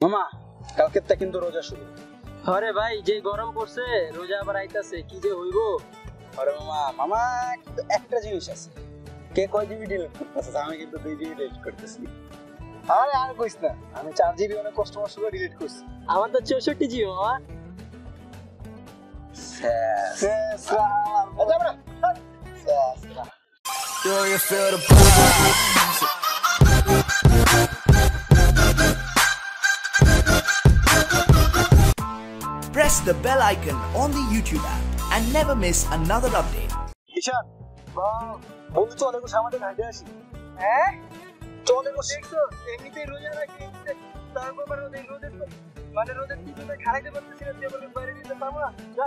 মামা কালকে তা কিন্তু রোজা শুরু। আরে ভাই যে গরম পড়ছে রোজা আবার আইতাছে কি যে হইব। আরে মামা মামা কিন্তু একটা জিনিস আছে, কে কয় জিবি ডিলিট করতেছে? আমি কিন্তু 2 জিবি ডিলিট করতেছি। আরে আর কইস না, আমি 4 জিবি অনেক কষ্ট করে ডিলিট করছি। আমার তো 64 জিবি মামা। Press the bell icon on the YouTube app and never miss another update. ঈশান বন্ধু চল একটু সামনে ঘাটে আসি। হ্যাঁ চল একটু। দেখছো এমনিতেই রোজা রাখি, তারপর রোদের মানে রোদের পিছনে খাইতে পারতেছি না, টেবিলের বাইরে দিতে পারবো না। যা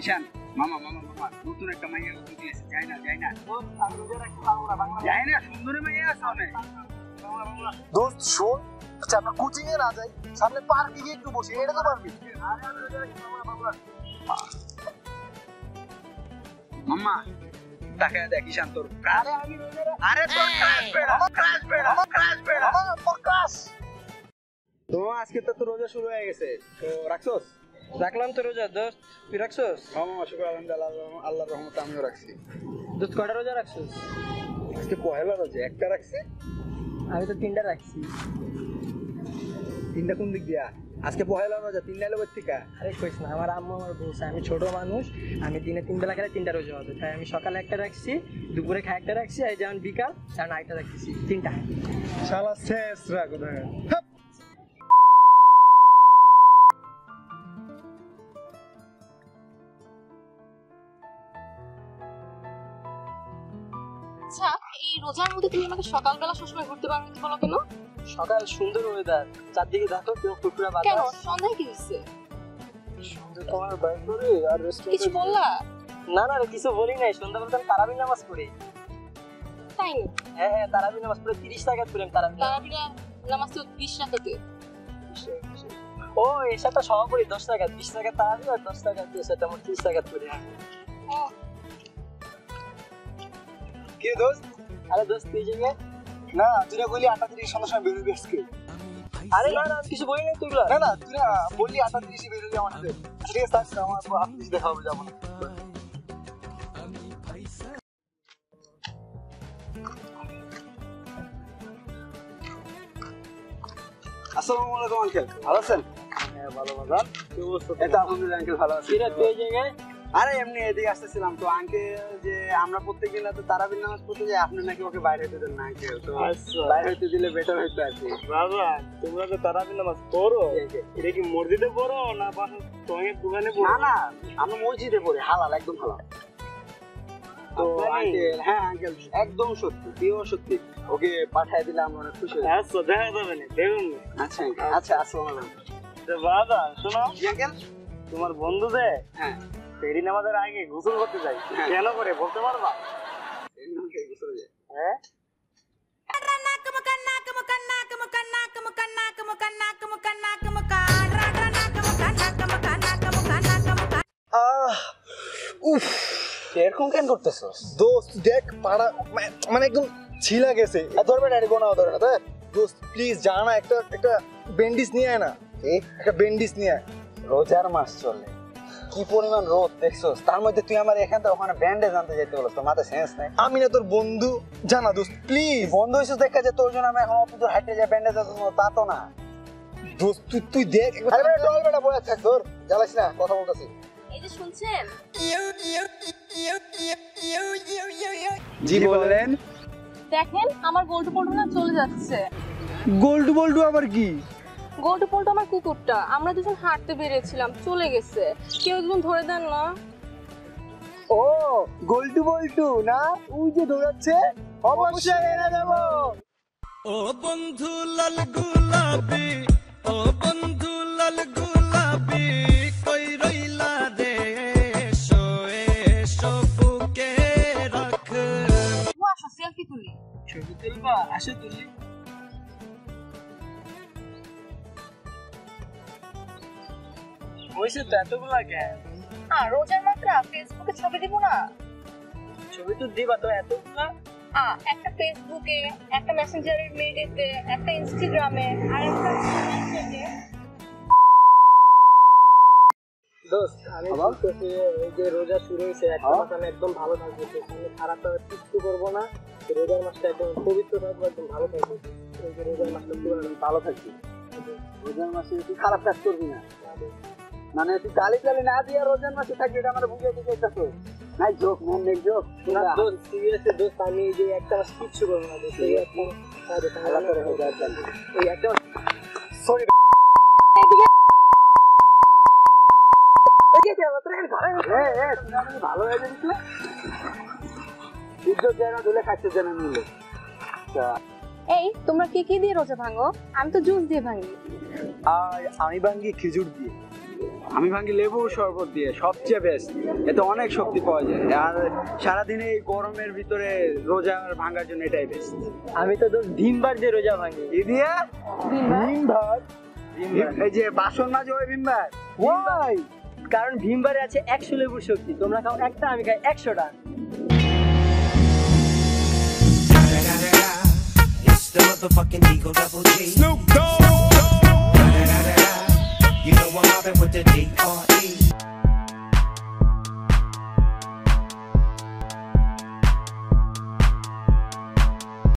ঈশান মামা মামা মামা নতুন একটা মাইয়া নতুন এসেছে, যাই না আমি রোজা রাখতে পারবো না, বাংলা যাই না, সুন্দরী মাইয়া আছে অনেক। দোস্ত শোন, আচ্ছা আমরা কোচিং এ না যাই, সামনে পার্কে গিয়ে একটু বসি, এটা তো পারবি? আরে আমি রোজা রাখতে পারবো না বাবা। মামা তাকায় দেখ ঈশান তোর। আরে আমি রোজা রাখতে আরে তোর ক্রাশ বেড়া ফোকাস। তো আজকে তো রোজা শুরু হয়ে গেছে, তো রাখছস? রাখলাম তো রোজা। দোস্ত তুই রাখছস? মামা শুকর আলহামদুলিল্লাহ, আল্লাহর রহমতে আমিও রাখছি। দোস্ত কয়টা রোজা রাখছস? আজকে পহেলা রোজা, একটা রাখছি। আমি তো 3টা রাখছি। 3টা কোন দিক দিয়া? আজকে পহেলা রোজা, 3টা এলো থেকে। আরে কইস না, আমার আম্মু আমার বলছে আমি ছোট মানুষ, আমি দিনে 3 বেলা খেলে 3টা রোজা হবে, তাই আমি সকালে একটা রাখছি, দুপুরে খাই একটা রাখছি, আর যেমন বিকাল আর নাইটটা রাখছি 3টা। শালা শেষ রাখো না। আচ্ছা এই রোজার মধ্যে তুমি আমাকে সকালবেলা সবসময় ঘুরতে পারো না বলো কেন? সকাল সুন্দর ওয়েদার, চারদিকে দেখো কেউ ফুরফুরা কেন বাতাস। সন্ধ্যায় কি হচ্ছে? সুন্দর তোমার বাইক করে আর কিছু রেস্টুরেন্টে। বললা? না না রে, কিছু বলি নাই। সন্ধ্যাবেলা আমি তারাবি নামাজ পড়ি। তাই না? হ্যাঁ তারাবি নামাজ পড়ে 30 টাকা পড়ি আমি তারাবি নামাজ। তারাবিরা নামাজ তো 20 রাকাতে। ও এসাটা সহ পড়ি 10 টাকা, 20 টাকা তারাবি আর 10 টাকা দিয়ে সেটা আমার 30 টাকা পড়ি আমি। ও কি দোস্ত? আরে দোস্ত তুই যে না তুই না বললি 38 সন্ধ্যার সময় বেরোবি আজকে। আরে না না আমি কিছু বলি নাই তুইগুলা। না না তুই না বললি 38 বেরোবি আমার সাথে। আচ্ছা, ঠিক আছে থাক, আমার 38 দেখা হবে, যাবো না। আসসালামু আলাইকুম আঙ্কেল, ভালো আছেন? হ্যাঁ ভালো বাজান। কি অবস্থা? এই তো আলহামদুলিল্লাহ আঙ্কেল, ভালো আছি। কিরে তুই এই জায়গায়? আরে এমনি এদিকে আসতেছিলাম, তো আঙ্কেল যে আমরা প্রত্যেকদিন তো তারাবির নামাজ পড়তে যাই, আপনি নাকি ওকে বাইরে হইতে দেন না আঙ্কেল, তো আচ্ছা। বাইরে হইতে দিলে বেটার হইতো আর কি। বাবা তোমরা তো তারাবি নামাজ পড়ো, এটা কি মসজিদে পড়ো না বাসা তোমার দোকানে পড়ো? না না আমরা মসজিদে পড়ি, হালাল, একদম হালাল। তো আঙ্কেল, হ্যাঁ আঙ্কেল একদম সত্যি, পিওর সত্যি, ওকে পাঠিয়ে দিলে আমরা অনেক খুশি হই। আচ্ছা দেখা যাবে না, দেখুন না। আচ্ছা আঙ্কেল, আচ্ছা আসসালামু আলাইকুম। তো বাবা শোনো, জি আঙ্কেল। তোমার বন্ধু যে হ্যাঁ ফেরি নামাজের আগে গোসল করতে যায়, হ্যাঁ। কেন করে বলতে পারবা? এই নাম থেকে গোসলে যায়। হ্যাঁ উফ, এরকম কেন করতেছস? দোস্ত দেখ পাড়া মানে একদম ছিলা গেছে। ধরবে না, গোনা ধরে না। দেখ দোস্ত প্লিজ জানা, একটা বেন্ডিস নিয়ে আয় না। একটা বেন্ডিস নিয়ে আয়। রোজার মাস চলে, কি পরিমাণ রোদ দেখছস, তার মধ্যে তুই আমার এখান থেকে ওখানে ব্যান্ডেজ আনতে যেতে বলছ, তোর মাথায় সেন্স নাই? আমি না তোর বন্ধু, জানা দোস্ত প্লিজ। বন্ধু হইছিস দেখা যে তোর জন্য আমি এখন অত দূর হাঁটে যাই ব্যান্ডেজ আনতে, তা তো না। দোস্ত তুই দেখ একবার। আরে চল বেটা, বয়া থাক, ধর জ্বালাস না, কথা বলতেছি। এই যে শুনছেন, জি বলেন। দেখেন আমার গোল্ডু পোল্টু না চলে যাচ্ছে। গোল্ডু বল্টু আবার কি? গোল্ডু পোল্টু আমার কুকুরটা, আমরা দুজন হাঁটতে বেরিয়েছিলাম, চলে গেছে। কেউ একজন ধরে দেন না। ও গোল্ডু বল্টু না, ওই যে দৌড়াচ্ছে, অবশ্যই এনে দেবো। ও বন্ধু লাল গুলাবি, ও বন্ধু লাল গুলাবি, কই রইলা রে, শোয়ে বুকে রাখ। ও আসো সেলফি তুলি। ছবি তুলবা? আসো তুলি। হয়েছে তো এতগুলা কেন? রোজার মাত্র ফেসবুকে ছবি দিব না? ছবি তো দিবা, তো এতগুলা? একটা ফেসবুকে, একটা মেসেঞ্জারের মেইলেতে, একটা ইনস্টাগ্রামে, আর একটা আমি আবার? বলতেছি এই যে রোজা শুরু হয়েছে একটা মাস আমি একদম ভালো থাকবো, আমি খারাপ কিছু করবো না, রোজার মাসটা একদম পবিত্র থাকবো, একদম ভালো থাকবো, এই যে রোজার মাসটা পুরো ভালো থাকবি রোজার মাসে তুই খারাপ কাজ করবি না, মানে তুই গালি গালি না দিয়ে রোজার মাসে থাকবি, এটা আমার বুঝিয়ে দিতে চাইছো নাই? জোক মন নেই জোক সিরিয়াসলি দোস্ত, আমি এই যে একটা মাস কিচ্ছু করবো না দোস্ত, এই একটা মাস এই একটা মাস সরি ভালো হয়ে যাবি তুই, ইজ্জত যেন ধুলে খাচ্ছে যেন নিলে। এই তোমরা কি কি দিয়ে রোজা ভাঙো? আমি তো জুস দিয়ে ভাঙি। আর আমি ভাঙ্গি খেজুর দিয়ে, আমি ভাঙ্গি লেবু শরবত দিয়ে, সবচেয়ে বেস্ট, এতে অনেক শক্তি পাওয়া যায়। আর সারাদিনে এই গরমের ভিতরে রোজা ভাঙার জন্য এটাই বেস্ট। আমি তো দোস্ত ভীমবার দিয়ে রোজা ভাঙি। এই দিয়ে ভীমবার, এই যে বাসন মাঝে ওই ভীমবার, ওয়াই কারণ ভীমবারে আছে 100 লেবুর শক্তি, তোমরা খাও একটা, আমি খাই 100টা। It's the motherfucking Eagle Double G. Snoop Dogg. You know I'm mobbing with the D.R.E.